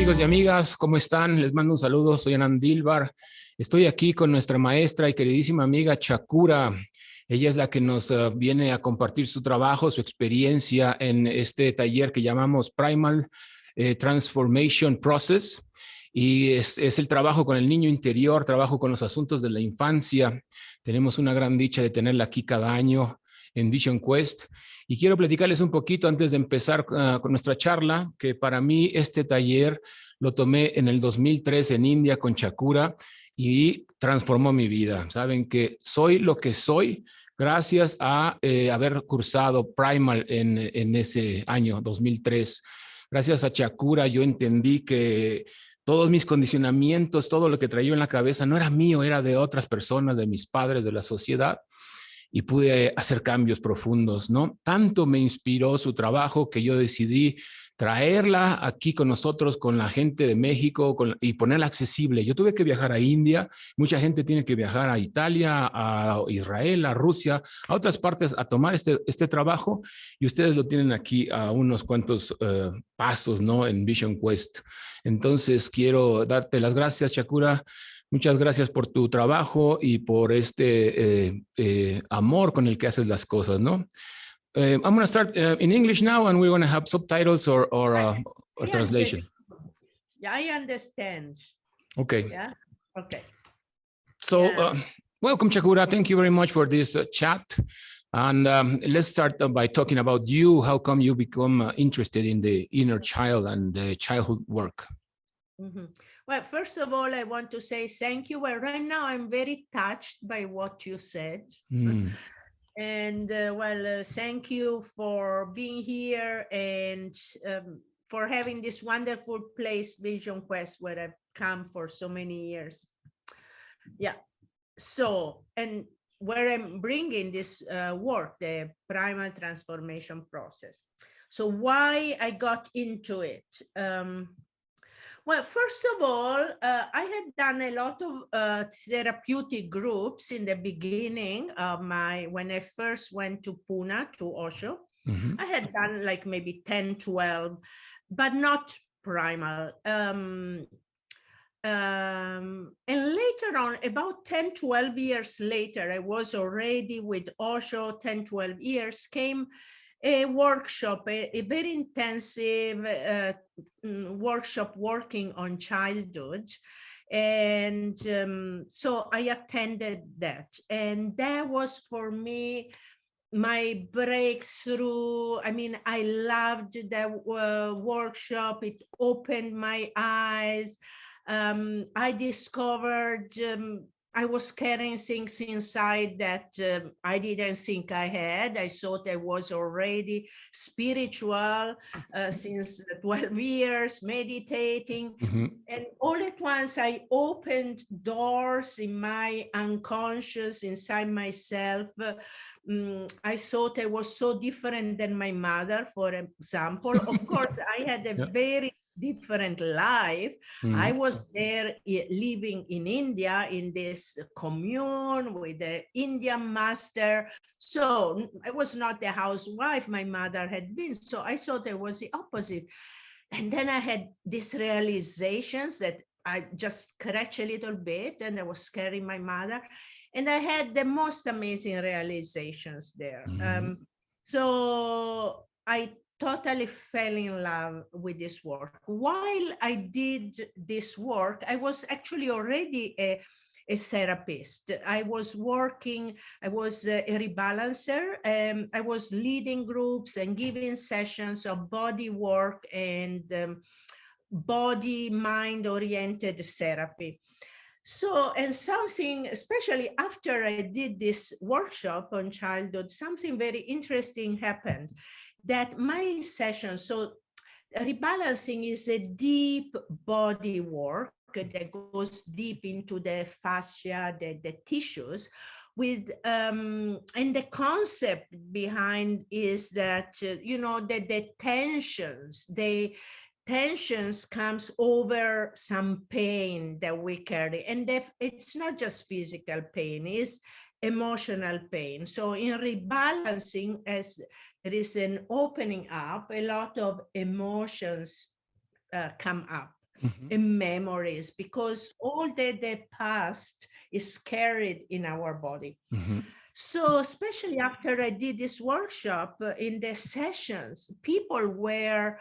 amigos y amigas, ¿cómo están? Les mando un saludo, soy Anand Dilbar. Estoy aquí con nuestra maestra y queridísima amiga Shakura. Ella es la que nos viene a compartir su trabajo, su experiencia en este taller que llamamos Primal Transformation Process. Y es el trabajo con el niño interior, trabajo con los asuntos de la infancia. Tenemos una gran dicha de tenerla aquí cada año en Vision Quest. Y quiero platicarles un poquito antes de empezar con nuestra charla, que para mí este taller lo tomé en el 2003 en India con Shakura y transformó mi vida. Saben que soy lo que soy gracias a haber cursado Primal en ese año 2003. Gracias a Shakura yo entendí que todos mis condicionamientos, todo lo que traía en la cabeza no era mío, era de otras personas, de mis padres, de la sociedad. Y pude hacer cambios profundos, ¿no? Tanto me inspiró su trabajo que yo decidí traerla aquí con nosotros, con la gente de México y ponerla accesible. Yo tuve que viajar a India, mucha gente tiene que viajar a Italia, a Israel, a Rusia, a otras partes a tomar este trabajo y ustedes lo tienen aquí a unos cuantos pasos, ¿no? En Vision Quest. Entonces quiero darte las gracias, Shakura. Muchas gracias por tu trabajo y por este amor con el que haces las cosas, ¿no? I'm going to start in English now, and we're going to have subtitles or translation. Yeah, I understand. Okay. Yeah. Okay. So, Yeah. welcome, Shakura. Thank you very much for this chat. And let's start by talking about you. How come you become interested in the inner child and the childhood work? Mm-hmm. Well, first of all, I want to say thank you. Well, right now I'm very touched by what you said. And thank you for being here and for having this wonderful place, Vision Quest, where I've come for so many years. Yeah. So, and where I'm bringing this work, the primal transformation process. So why I got into it? Well, first of all, I had done a lot of therapeutic groups in the beginning of when I first went to Pune, to Osho. Mm-hmm. I had done like maybe 10, 12, but not primal. And later on, about 10, 12 years later, I was already with Osho, 10, 12 years, came a workshop, a very intensive workshop working on childhood. And so I attended that. And that was for me my breakthrough. I mean, I loved that workshop. It opened my eyes. I discovered I was carrying things inside that I didn't think I had. I thought I was already spiritual since 12 years, meditating. Mm-hmm. And all at once, I opened doors in my unconscious, inside myself. I thought I was so different than my mother, for example. Of course, I had a very different life. I was there living in India in this commune with the Indian master. So I was not the housewife my mother had been. So I thought I was the opposite. And then I had these realizations that I just scratched a little bit and I was scaring my mother. And I had the most amazing realizations there. So I totally fell in love with this work. While I did this work, I was actually already a therapist. I was working, I was a rebalancer, I was leading groups and giving sessions of body work and body-mind oriented therapy. So, and something, especially after I did this workshop on childhood, something very interesting happened. That my session, so rebalancing is a deep body work that goes deep into the fascia, the tissues, with and the concept behind is that the tensions comes over some pain that we carry, and it's not just physical pain, it's emotional pain. So in rebalancing, as there is an opening up, a lot of emotions come up. and memories, because all the past is carried in our body. So especially after I did this workshop, in the sessions, people were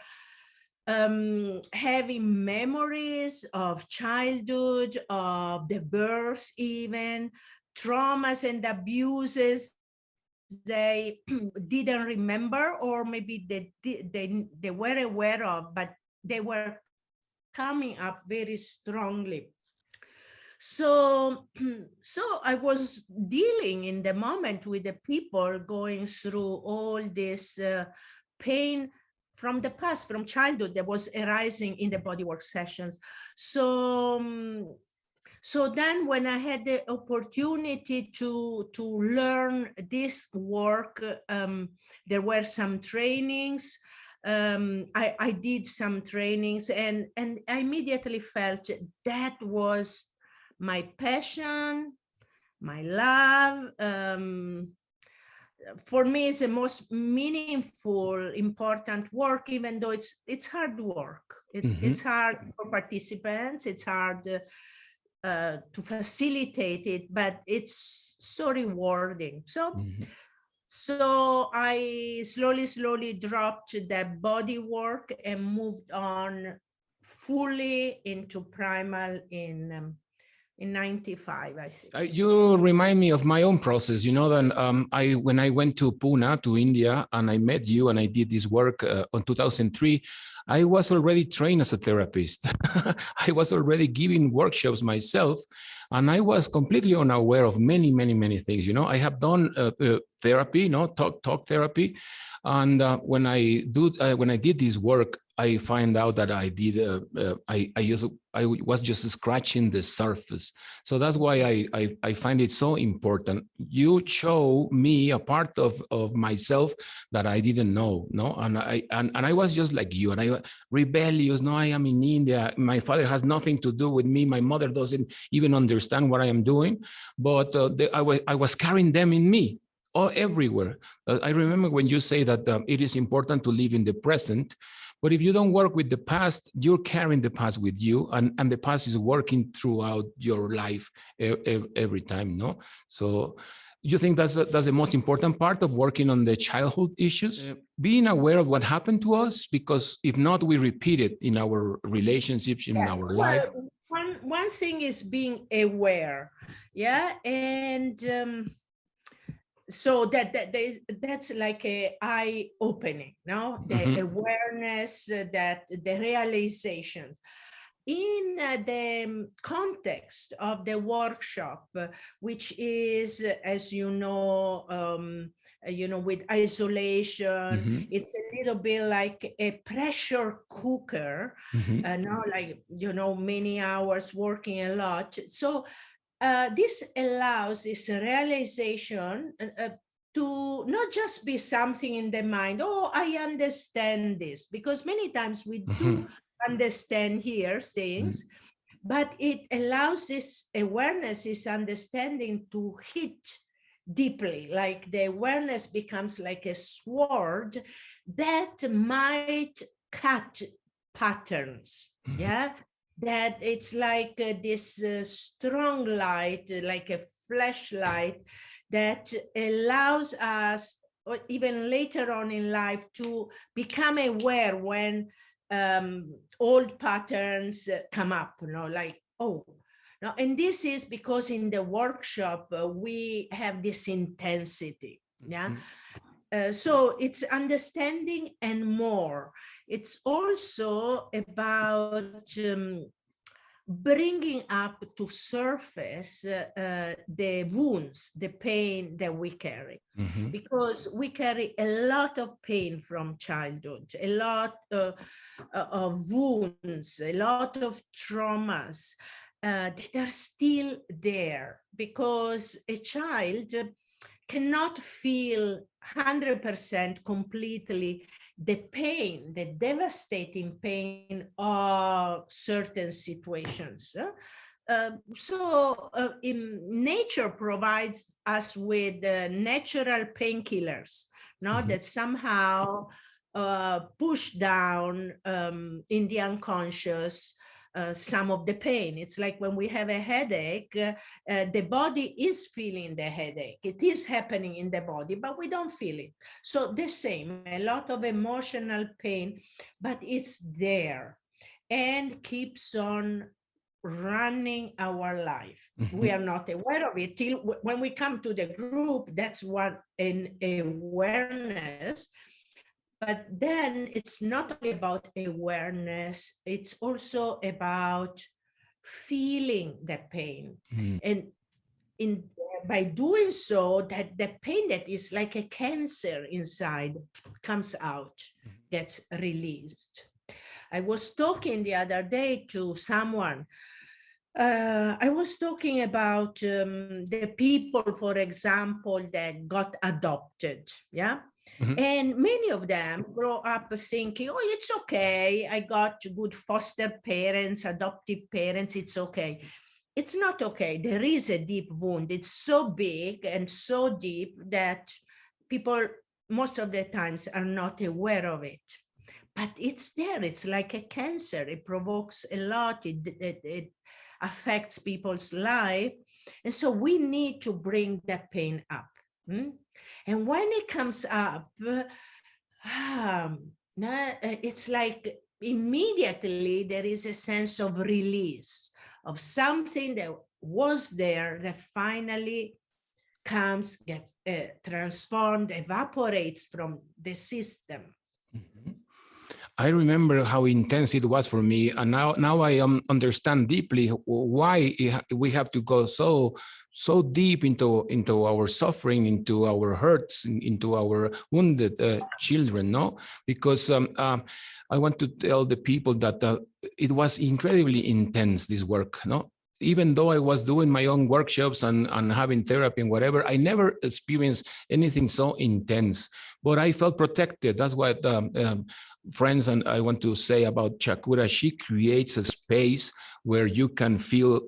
having memories of childhood, of the birth, even traumas and abuses they didn't remember, or maybe they were aware of, but they were coming up very strongly. So I was dealing in the moment with the people going through all this pain from the past, from childhood, that was arising in the bodywork sessions. So then when I had the opportunity to learn this work, there were some trainings. I did some trainings, and I immediately felt that was my passion, my love. For me, it's the most meaningful, important work, even though it's hard work. It's hard for participants. It's hard to facilitate it, but it's so rewarding. So I slowly dropped that body work and moved on fully into primal in 95, I think. You remind me of my own process. You know, that when I went to Pune, to India, and I met you and I did this work on 2003, I was already trained as a therapist. I was already giving workshops myself, and I was completely unaware of many things. You know, I have done therapy, you know, talk therapy, and when I did this work, I find out that I did. I was just scratching the surface. So that's why I find it so important. You show me a part of myself that I didn't know. No, and I was just like you, and I rebellious. No, I am in India. My father has nothing to do with me. My mother doesn't even understand what I am doing. But I was carrying them in me. Everywhere. I remember when you say that it is important to live in the present, but if you don't work with the past, you're carrying the past with you, and the past is working throughout your life every time, no? So you think that's the most important part of working on the childhood issues? Being aware of what happened to us, because if not, we repeat it in our relationships, in our life. One thing is being aware, yeah, and so that's like a eye opening, no? The awareness, that the realization. In the context of the workshop, which is, as you know, with isolation, it's a little bit like a pressure cooker, now, like, many hours working a lot. So this allows this realization to not just be something in the mind, oh, I understand this, because many times we do understand here things, but it allows this awareness, this understanding to hit deeply, like the awareness becomes like a sword that might cut patterns, yeah? That it's like this strong light, like a flashlight, that allows us, or even later on in life, to become aware when old patterns come up, like, oh, no. And this is because in the workshop we have this intensity, yeah. So it's understanding and more. It's also about bringing up to surface the wounds, the pain that we carry, because we carry a lot of pain from childhood, a lot of wounds, a lot of traumas that are still there, because a child cannot feel 100% completely the pain, the devastating pain of certain situations. So nature provides us with natural painkillers, that somehow push down in the unconscious some of the pain. It's like when we have a headache, the body is feeling the headache. It is happening in the body, but we don't feel it. So the same, a lot of emotional pain, but it's there and keeps on running our life. We are not aware of it till when we come to the group. That's what an awareness. But then it's not only about awareness, it's also about feeling the pain. And by doing so, that the pain that is like a cancer inside comes out, gets released. I was talking the other day to someone. I was talking about the people, for example, that got adopted, yeah? And many of them grow up thinking, oh, it's okay. I got good foster parents, adoptive parents. It's okay. It's not okay. There is a deep wound. It's so big and so deep that people most of the times are not aware of it. But it's there. It's like a cancer. It provokes a lot. It affects people's life. And so we need to bring that pain up. And when it comes up, it's like immediately there is a sense of release of something that was there that finally comes, gets transformed, evaporates from the system. I remember how intense it was for me, and now I understand deeply why we have to go so deep into our suffering, into our hurts, into our wounded children. No, because I want to tell the people that it was incredibly intense, this work. No. Even though I was doing my own workshops and having therapy and whatever, I never experienced anything so intense, but I felt protected. That's what friends, and I want to say about Shakura, she creates a space where you can feel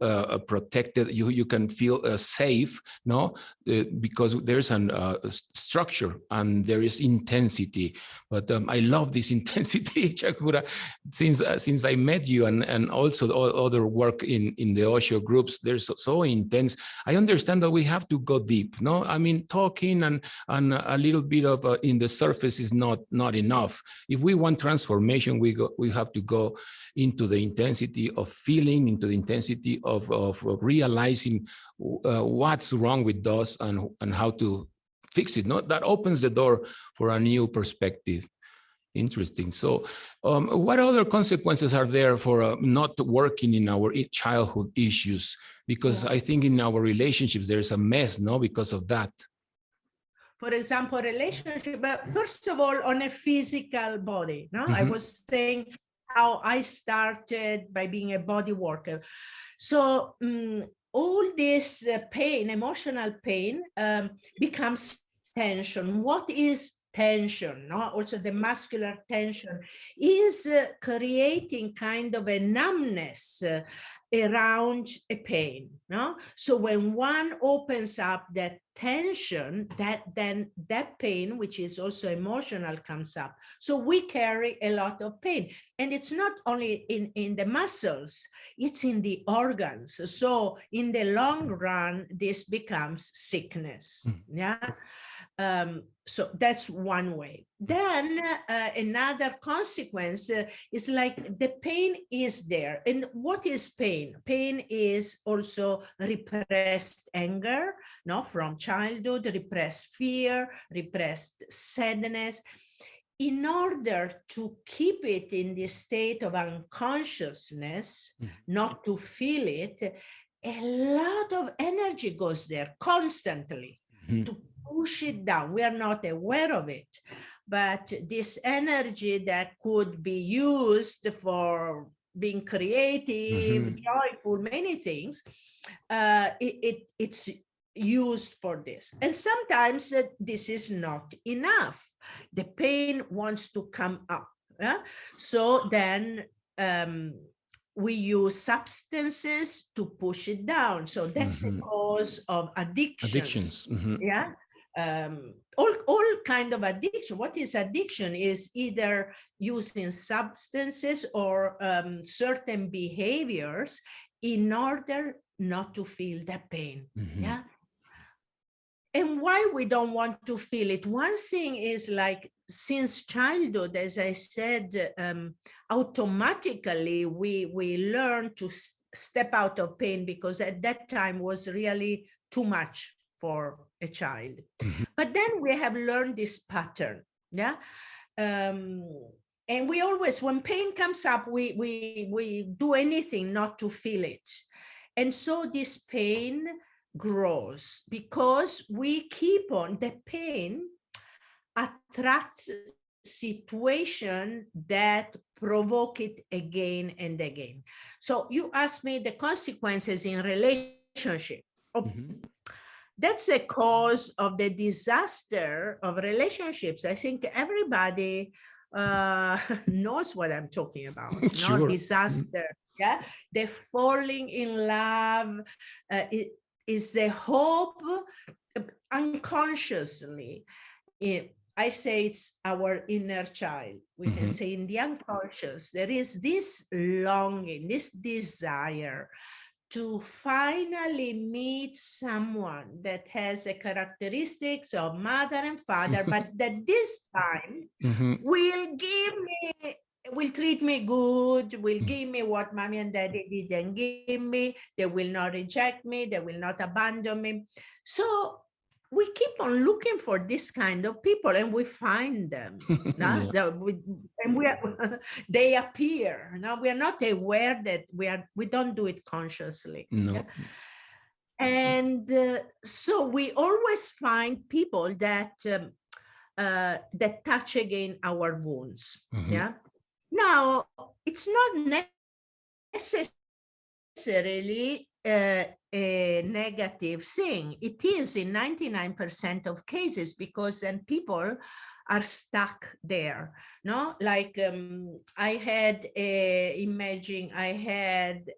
protected, you can feel safe, no? Because there's a structure and there is intensity. But I love this intensity, Shakura, since I met you, and also all other work in the Osho groups. They're so intense. I understand that we have to go deep, no? I mean, talking and a little bit of in the surface is not enough. If we want transformation, we have to go into the intensity of feeling, into the intensity of realizing what's wrong with us and how to fix it. No, that opens the door for a new perspective. Interesting. So what other consequences are there for not working in our childhood issues? Because I think in our relationships, there's a mess, no, because of that. For example, relationship, but first of all, on a physical body, no? I was saying how I started by being a body worker. So all this pain, emotional pain, becomes tension. What is tension? No? Also the muscular tension is creating kind of a numbness around a pain. No? So when one opens up that tension, then that pain, which is also emotional, comes up. So we carry a lot of pain, and it's not only in the muscles, it's in the organs. So in the long run, this becomes sickness. Yeah. So that's one way. Then another consequence is like the pain is there. And what is pain? Pain is also repressed anger, no, from childhood, repressed fear, repressed sadness. In order to keep it in this state of unconsciousness, not to feel it, a lot of energy goes there constantly to push it down. We are not aware of it, but this energy that could be used for being creative, joyful, many things, it's used for this. And sometimes this is not enough. The pain wants to come up. So then we use substances to push it down. So that's the cause of addictions. Yeah. all kind of addiction. What is addiction is either using substances or certain behaviors in order not to feel the pain. Yeah. And why we don't want to feel it? One thing is, like, since childhood, as I said, automatically we learn to step out of pain, because at that time was really too much for a child. But then we have learned this pattern. Yeah. And we always, when pain comes up, we do anything not to feel it. And so this pain grows because we keep on, the pain attracts situation that provoke it again and again. So you asked me the consequences in relationship. That's a cause of the disaster of relationships. I think everybody knows what I'm talking about. Sure. No disaster. Yeah, the falling in love is the hope unconsciously. I say it's our inner child. We can say in the unconscious, there is this longing, this desire to finally meet someone that has the characteristics of mother and father, but that this time will treat me good, will give me what mommy and daddy didn't give me, they will not reject me, they will not abandon me. So we keep on looking for this kind of people, and we find them. They appear. Now we are not aware that we don't do it consciously. No. Yeah? And so we always find people that that touch again our wounds. Yeah. Now it's not necessarily a negative thing. It is in 99% of cases, because then people are stuck there. No, like I had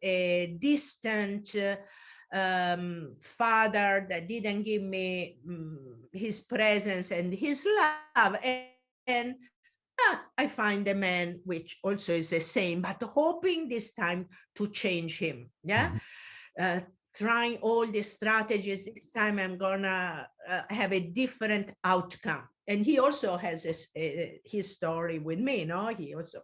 a distant father that didn't give me his presence and his love, and I find a man which also is the same, but hoping this time to change him. Yeah. Trying all the strategies. This time I'm gonna have a different outcome. And he also has his story with me, no? He also,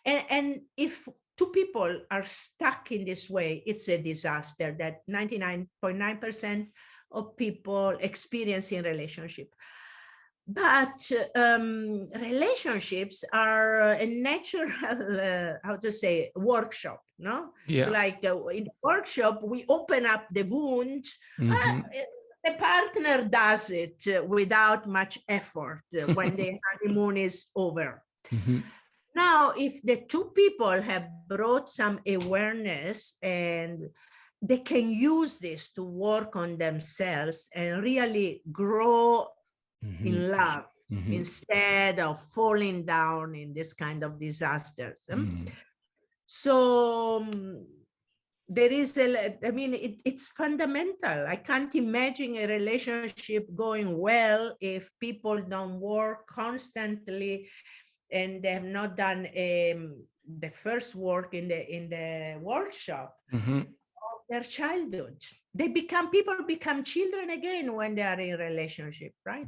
and if two people are stuck in this way, it's a disaster that 99.9% of people experience in relationship. But relationships are a natural, workshop, no? Yeah. It's like in the workshop, we open up the wound. The partner does it without much effort when the honeymoon is over. Now, if the two people have brought some awareness and they can use this to work on themselves and really grow in love instead of falling down in this kind of disasters. So there is it's fundamental. I can't imagine a relationship going well if people don't work constantly and they have not done the first work in the workshop of their childhood. People become children again when they are in relationship, right?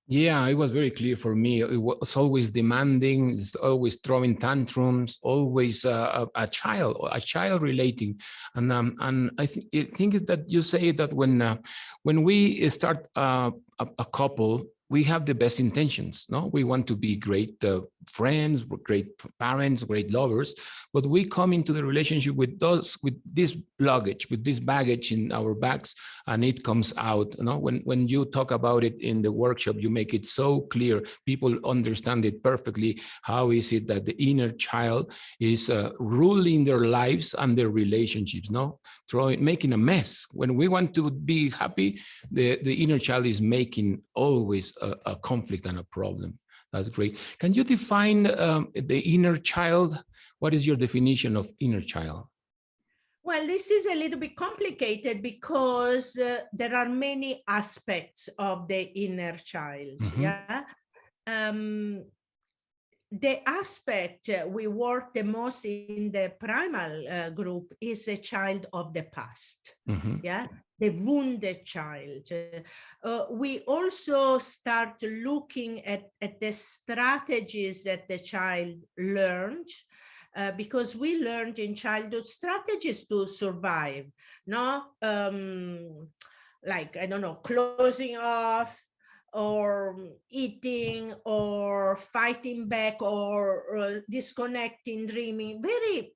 Yeah, it was very clear for me. It was always demanding, it's always throwing tantrums, always a child relating. And I think that you say that when we start a couple, we have the best intentions, no? We want to be great friends, great parents, great lovers, but we come into the relationship with this luggage, with this baggage in our backs, and it comes out. You know, when you talk about it in the workshop, you make it so clear. People understand it perfectly. How is it that the inner child is ruling their lives and their relationships? No, making a mess. When we want to be happy, the inner child is making always a conflict and a problem. That's great. Can you define the inner child? What is your definition of inner child? Well, this is a little bit complicated because there are many aspects of the inner child. Mm-hmm. Yeah. The aspect we work the most in the primal group is a child of the past. Mm-hmm. Yeah, the wounded child. We also start looking at the strategies that the child learned. Because we learned in childhood strategies to survive, no? Like, I don't know, closing off, or eating, or fighting back, or disconnecting, dreaming, very,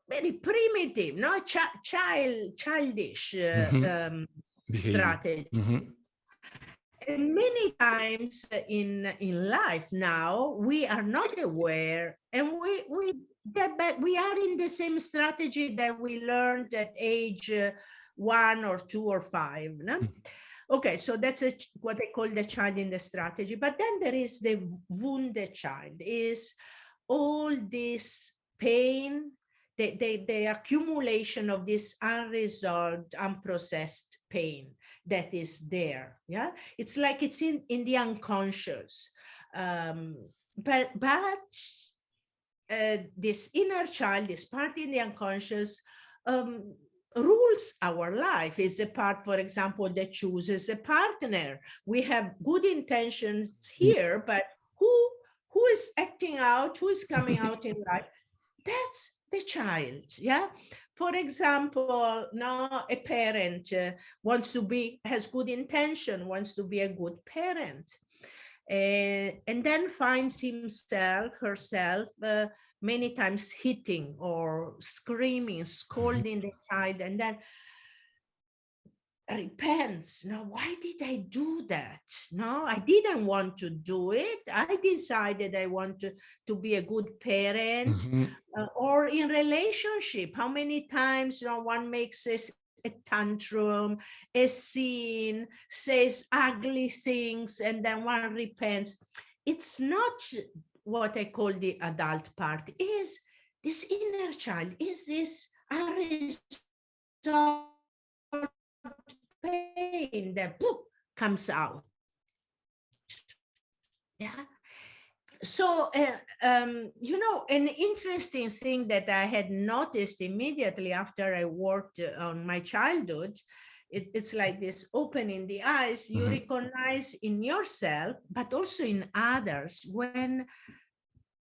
very primitive, no? Childish Mm-hmm. strategy. Mm-hmm. And many times in life now, we are not aware, and we are in the same strategy that we learned at age 1 or 2 or 5. No? Okay, so that's what I call the child in the strategy. But then there is the wounded child, is all this pain, the accumulation of this unresolved, unprocessed pain that is there. Yeah, it's like it's in the unconscious. But this inner child, this part in the unconscious, rules our life. Is the part, for example, that chooses a partner. We have good intentions here, but who is acting out, who is coming out in life? That's the child. Yeah. For example, now a parent has good intention, wants to be a good parent, and then finds himself, herself, many times hitting or screaming, scolding the child, and then repents. No, why did I do that? No, I didn't want to do it. I decided I want to be a good parent. Mm-hmm. Or in relationship, how many times one makes a tantrum, a scene, says ugly things, and then one repents. It's not what I call the adult part. Is this inner child, is this unresolved pain that comes out. Yeah. So, an interesting thing that I had noticed immediately after I worked on my childhood, it's like this opening the eyes. You recognize in yourself, but also in others, when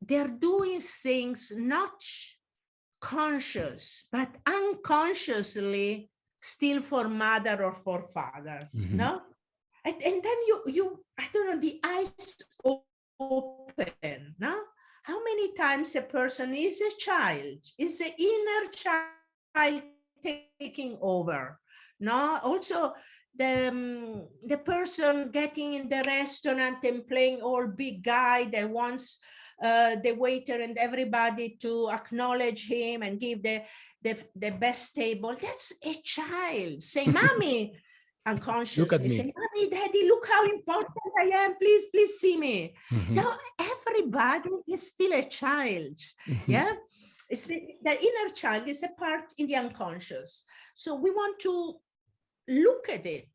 they're doing things not conscious, but unconsciously, still for mother or for father. No? And then you I don't know, the eyes open. No? How many times a person is a child, is the inner child taking over? No? Also, the person getting in the restaurant and playing all big guy that wants the waiter and everybody to acknowledge him and give the best table. That's a child. Say, mommy, unconsciously. Look at me. Say, mommy, daddy, look how important I am. Please, please see me. Now, everybody is still a child. Yeah. It's the inner child is a part in the unconscious. So we want to look at it.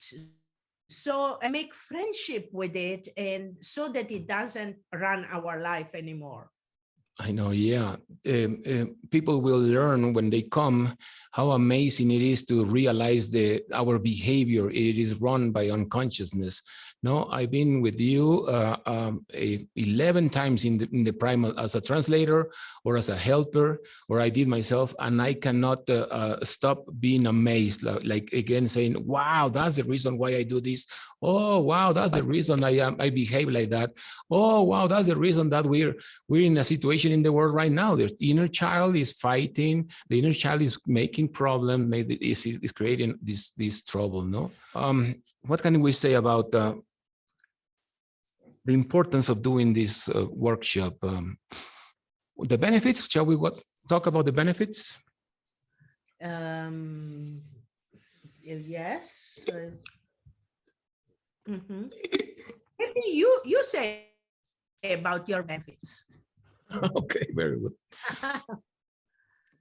So I make friendship with it, and so that it doesn't run our life anymore. I know, yeah. People will learn when they come how amazing it is to realize our behavior. It is run by unconsciousness. No, I've been with you 11 times in the primal as a translator or as a helper, or I did myself, and I cannot stop being amazed. Like again, saying, "Wow, that's the reason why I do this. Oh, wow, that's the reason I behave like that. Oh, wow, that's the reason that we're in a situation in the world right now. The inner child is fighting. The inner child is making problems. Is creating this trouble. No. What can we say about the importance of doing this workshop? The benefits. Shall we talk about the benefits? Yes. Maybe you say about your benefits. Okay, very good.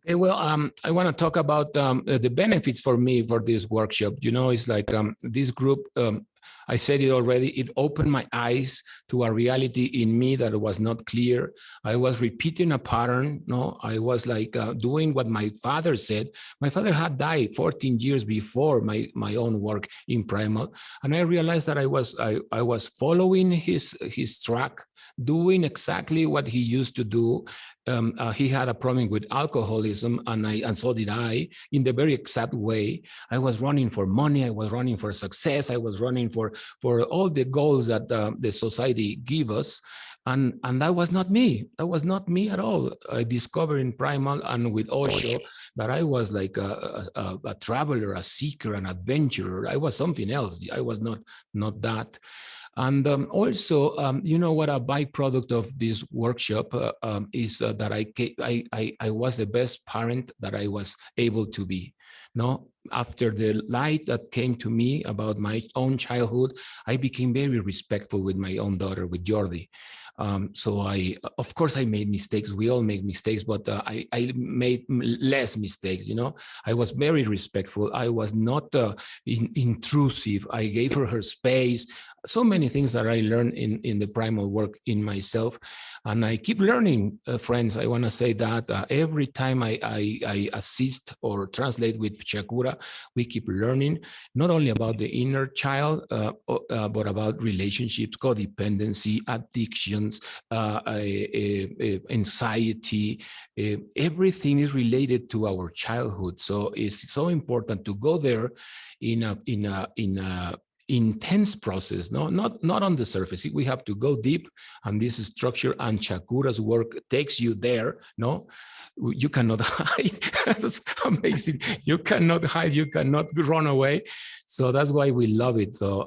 Well, I want to talk about the benefits for me for this workshop. You know, it's like this group, I said it already, it opened my eyes to a reality in me that was not clear. I was repeating a pattern. No, I was like doing what my father said. My father had died 14 years before my own work in Primal. And I realized that I was following his track, doing exactly what he used to do. He had a problem with alcoholism, and so did I, in the very exact way. I was running for money, I was running for success, I was running for all the goals that the society give us, and that was not me. That was not me at all. I discovered in Primal and with Osho that I was like a traveler, a seeker, an adventurer. I was something else. I was not that. And also, you know what, a byproduct of this workshop is that I was the best parent that I was able to be. No, after the light that came to me about my own childhood, I became very respectful with my own daughter, with Jordi. So of course, I made mistakes. We all make mistakes, but I made less mistakes. You know, I was very respectful. I was not intrusive. I gave her space. So many things that I learned in the primal work in myself, and I keep learning, friends. I want to say that every time I assist or translate with Shakura, we keep learning not only about the inner child, but about relationships, codependency, addictions, anxiety. Everything is related to our childhood. So it's so important to go there in a intense process, not on the surface. We have to go deep, and this structure and Shakura's work takes you there. No, you cannot hide. That's amazing. You cannot hide. You cannot run away. So that's why we love it. So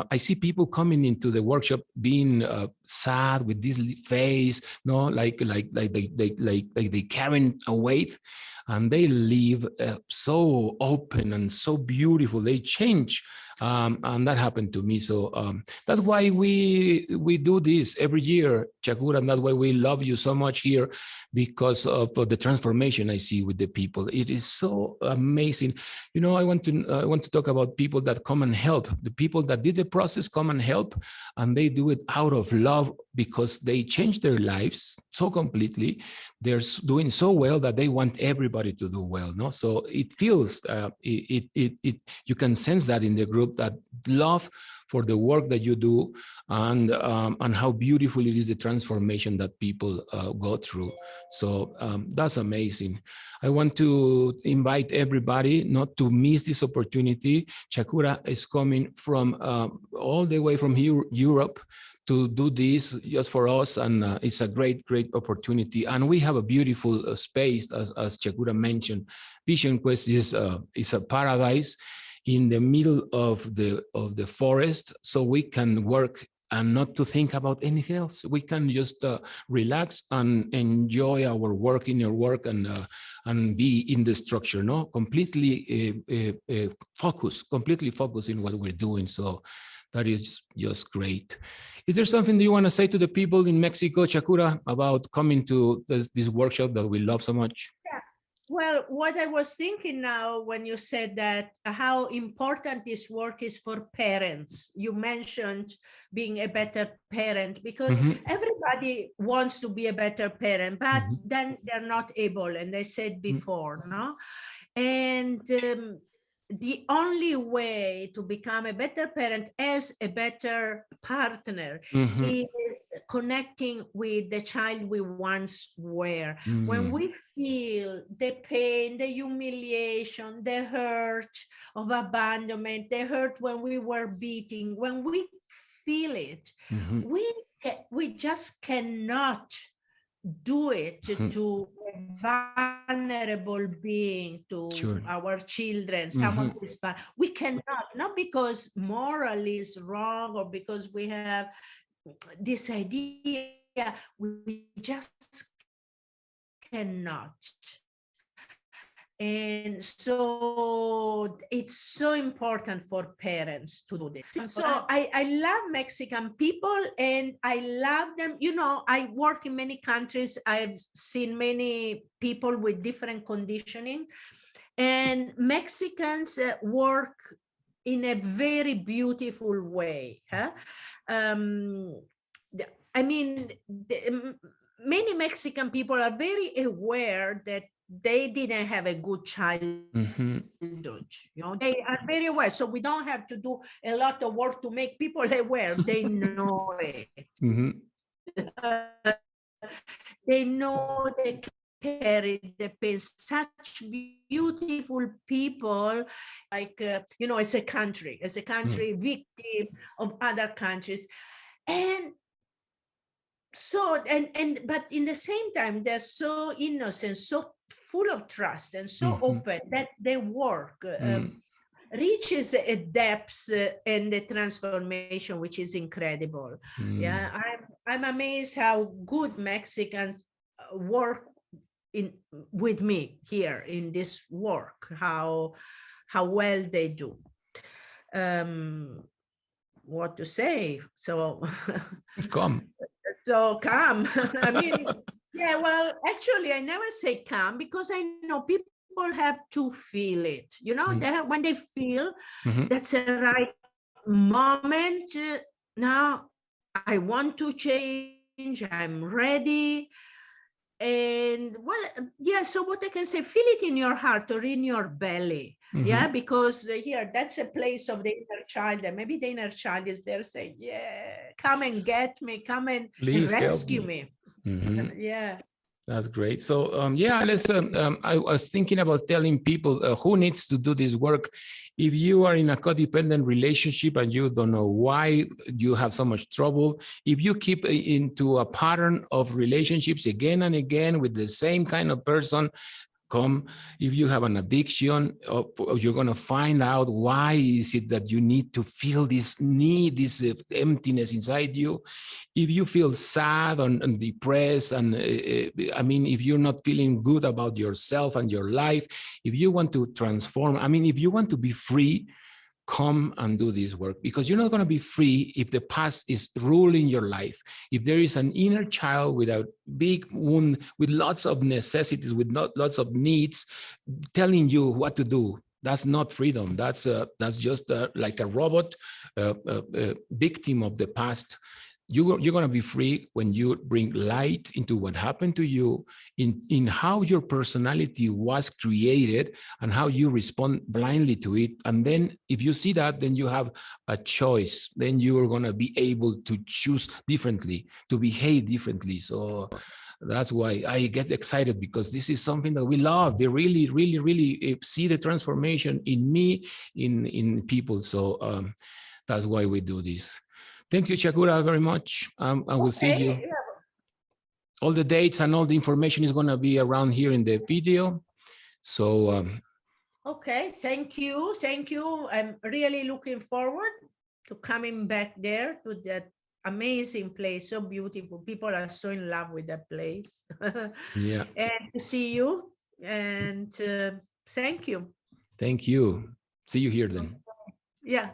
I see people coming into the workshop being sad with this face, no, like they carrying a weight, and they leave so open and so beautiful. They change. And that happened to me. So that's why we do this every year, Shakura, and that's why we love you so much here, because of the transformation I see with the people. It is so amazing. You know, I want to talk about people that come and help. The people that did the process come and help, and they do it out of love because they change their lives so completely. They're doing so well that they want everybody to do well. No, so it feels you can sense that in the group, that love for the work that you do, and how beautiful it is, the transformation that people go through. So that's amazing. I want to invite everybody not to miss this opportunity. Shakura is coming from all the way from Europe to do this just for us, and it's a great opportunity. And we have a beautiful space, as Shakura mentioned. Vision Quest is a paradise in the middle of the forest, so we can work and not to think about anything else. We can just relax and enjoy our work, in your work, and be in the structure, no, completely completely focused in what we're doing. So that is just great. Is there something that you want to say to the people in Mexico, Shakura, about coming to this workshop that we love so much? Yeah. Well, what I was thinking now when you said that, how important this work is for parents. You mentioned being a better parent, because everybody wants to be a better parent, but then they're not able, and they said before, no? And the only way to become a better parent as a better partner is connecting with the child we once were. When we feel the pain, the humiliation, the hurt of abandonment, the hurt when we were beating, when we feel it, we just cannot do it to a vulnerable being, to our children, someone who is bad. We cannot, not because moral is wrong or because we have this idea, we just cannot. And so it's so important for parents to do this. So I love Mexican people, and I love them. You know, I work in many countries. I've seen many people with different conditioning, and Mexicans work in a very beautiful way. Huh? I mean, many Mexican people are very aware that they didn't have a good childhood. You know, they are very aware. So we don't have to do a lot of work to make people aware. They know it. They know they carry the pain. Such beautiful people, like, you know, as a country victim of other countries. And so, but in the same time, they're so innocent, so full of trust, and so open that their work reaches a depth and the transformation which is incredible. Yeah, I'm amazed how good Mexicans work with me here in this work, how well they do. What to say? So come. So calm. I mean, yeah, well, actually, I never say calm because I know people have to feel it. You know, they have, when they feel that's the right moment. Now, I want to change. I'm ready. And well, yeah, so what I can say, feel it in your heart or in your belly. Yeah, because here, that's a place of the inner child, and maybe the inner child is there saying, yeah, come and get me, come and rescue me. Yeah. That's great. So yeah, let's. I was thinking about telling people who needs to do this work. If you are in a codependent relationship and you don't know why you have so much trouble, if you keep into a pattern of relationships again and again with the same kind of person, if you have an addiction, you're going to find out why is it that you need to feel this need, this emptiness inside you. If you feel sad and depressed, and I mean, if you're not feeling good about yourself and your life, if you want to transform, I mean, if you want to be free, come and do this work, because you're not going to be free if the past is ruling your life. If there is an inner child with a big wound, with lots of necessities, with lots of needs, telling you what to do, that's not freedom. That's just like a robot, victim of the past. You're going to be free when you bring light into what happened to you, in how your personality was created and how you respond blindly to it. And then if you see that, then you have a choice. Then you are going to be able to choose differently, to behave differently. So that's why I get excited, because this is something that we love. They really, really, really see the transformation in me, in people. So that's why we do this. Thank you, Shakura, very much. I will see you. All the dates and all the information is going to be around here in the video. So, okay, thank you. Thank you. I'm really looking forward to coming back there, to that amazing place, so beautiful. People are so in love with that place. yeah. And to see you. And thank you. Thank you. See you here then. Yeah.